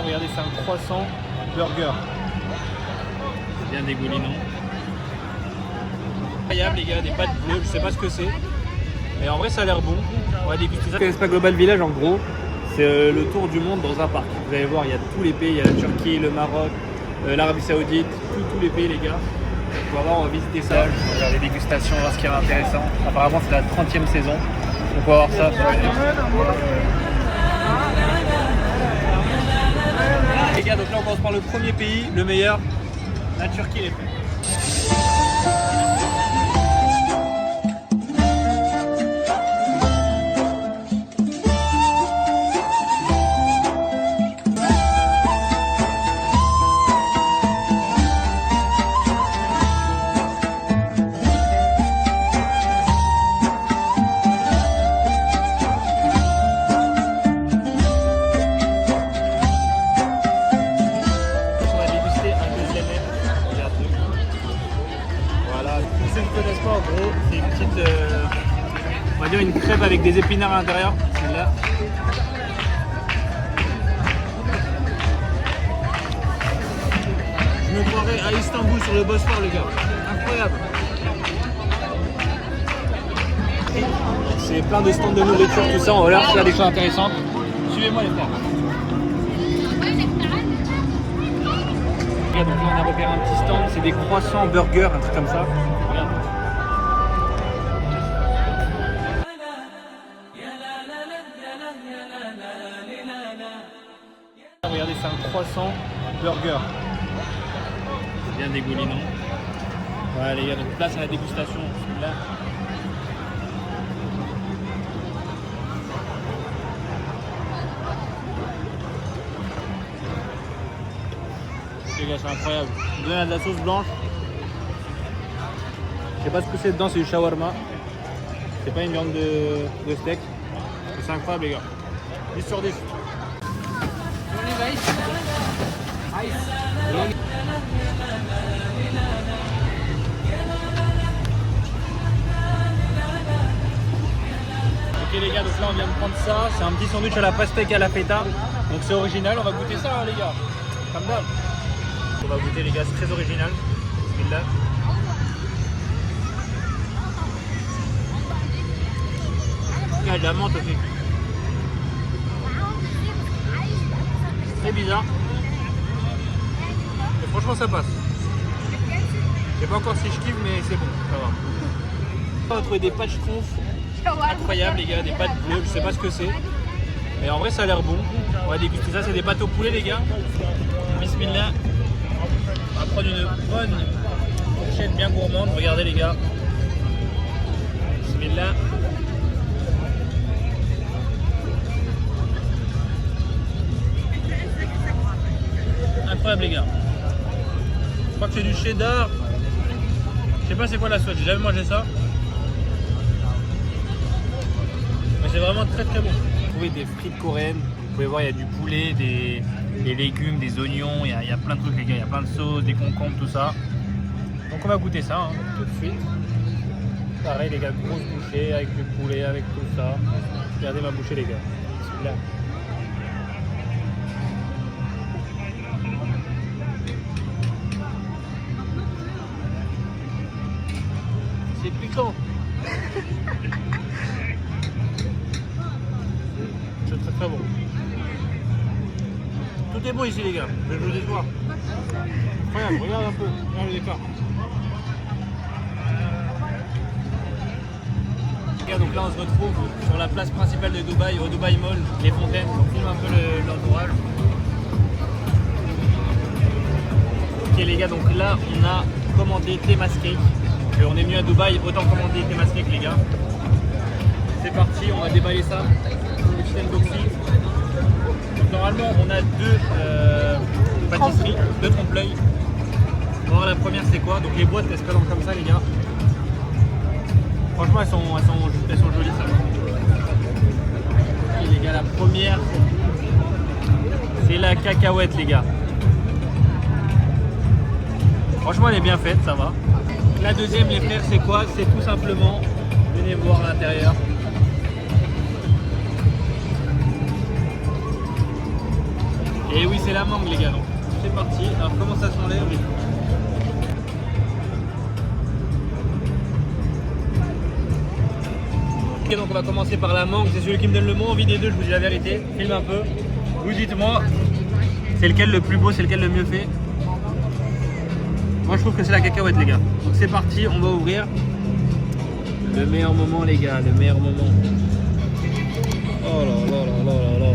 regardez, c'est un croissant burger. C'est bien dégoulinant. Incroyable les gars, des pâtes bleues, je sais pas ce que c'est. Mais en vrai ça a l'air bon. On va déguster ça. Spa Global Village en gros, c'est le tour du monde dans un parc. Vous allez voir, il y a tous les pays, il y a la Turquie, le Maroc, l'Arabie Saoudite, tous les pays les gars. On va voir, on va visiter ça. On va faire les dégustations, voir ce qui est intéressant. Apparemment c'est la 30e saison. Donc on va voir ça. Les gars, donc là on commence par le premier pays, le meilleur, la Turquie les frères. En gros, c'est une petite, on va dire une crêpe avec des épinards à l'intérieur, celle-là. Je me croirais à Istanbul sur le Bosphore les gars, incroyable. C'est plein de stands de nourriture, tout ça, on va leur faire des choses intéressantes. Suivez-moi les frères. Donc là on a repéré un petit stand, c'est des croissants burgers, un truc comme ça. Regarde. Regardez, c'est un croissant burger. C'est bien dégoulinant. Voilà les gars, donc place à la dégustation. Là. Les gars, c'est incroyable. Dedans, il y a de la sauce blanche. Je sais pas ce que c'est dedans, c'est du shawarma. C'est pas une viande de steak. C'est incroyable les gars. 10 sur 10. Ok les gars, donc là on vient de prendre ça. C'est un petit sandwich à la pastèque à la feta. Donc c'est original, on va goûter ça hein, les gars. Comme d'hab. On va goûter les gars, c'est très original. Bismillah. Il y a de la menthe aussi. Très bizarre. Mais franchement ça passe. Je sais pas encore si je kiffe mais c'est bon, ça va. On va trouver des pâtes schtroumpfs. Incroyable les gars, des pâtes bleues, je sais pas ce que c'est. Mais en vrai ça a l'air bon. On va déguster ça, c'est des pâtes au poulet les gars. Bismillah. On va prendre une bonne fourchette bien gourmande, regardez les gars. Bismillah. Incroyable les gars. Je crois que c'est du cheddar. Je sais pas c'est quoi la sauce, j'ai jamais mangé ça. Mais c'est vraiment très très bon. Vous trouvez des frites coréennes, vous pouvez voir il y a du poulet, des légumes, des oignons, il y a plein de trucs les gars, il y a plein de sauces, des concombres, tout ça. Donc on va goûter ça hein, tout de suite. Pareil les gars, grosse bouchée avec du poulet, avec tout ça. Regardez ma bouchée les gars. Là. C'est piquant. C'est très très bon. Tout est bon ici les gars, je vais vous le voir. Incroyable, regarde un peu, regarde les écarts. Donc là on se retrouve sur la place principale de Dubaï, au Dubaï Mall, les fontaines, on filme un peu l'entourage. Ok les gars, donc là on a commandé Temas Cake. On est venu à Dubaï, autant commander Temas Cake les gars. C'est parti, on va déballer ça, le petit unboxing. Donc normalement on a deux pâtisseries, deux trompe-l'œil. On va voir la première c'est quoi, donc les boîtes elles se présentent comme ça les gars. Franchement elles sont jolies ça. Et les gars la première c'est la cacahuète les gars. Franchement elle est bien faite, ça va. La deuxième les frères c'est quoi? C'est tout simplement, venez voir à l'intérieur. Et oui, c'est la mangue les gars, donc c'est parti. Alors comment ça s'enlève? Ok, donc on va commencer par la mangue, c'est celui qui me donne le moins envie des deux, je vous dis la vérité. Filme un peu. Vous dites-moi, c'est lequel le plus beau, c'est lequel le mieux fait? Moi je trouve que c'est la cacahuète les gars. Donc c'est parti, on va ouvrir. Le meilleur moment les gars, le meilleur moment. Oh là là là là là là.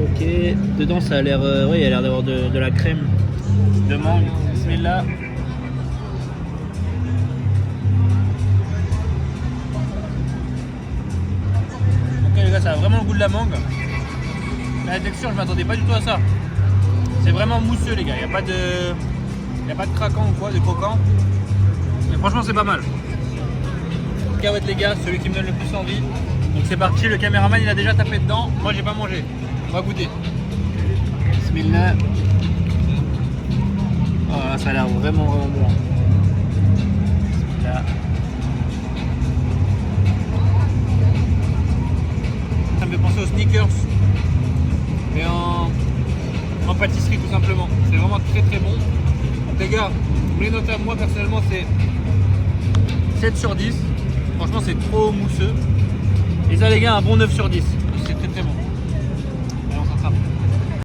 Ok, dedans ça a l'air, ouais, il a l'air d'avoir de la crème de mangue. Bismillah. Ok les gars, ça a vraiment le goût de la mangue. La texture, je m'attendais pas du tout à ça. C'est vraiment mousseux les gars, il n'y a pas de craquant ou quoi, de croquant. Mais franchement c'est pas mal. Cacahuète les gars, celui qui me donne le plus envie. Donc c'est parti, le caméraman il a déjà tapé dedans. Moi j'ai pas mangé. On va goûter. Bismillah. Oh là, ça a l'air vraiment bon. Bismillah. Ça me fait penser aux sneakers. Mais en pâtisserie tout simplement. C'est vraiment très très bon. Donc les gars, mes notes à moi personnellement c'est 7 sur 10. Franchement c'est trop mousseux. Et ça les gars, un bon 9 sur 10.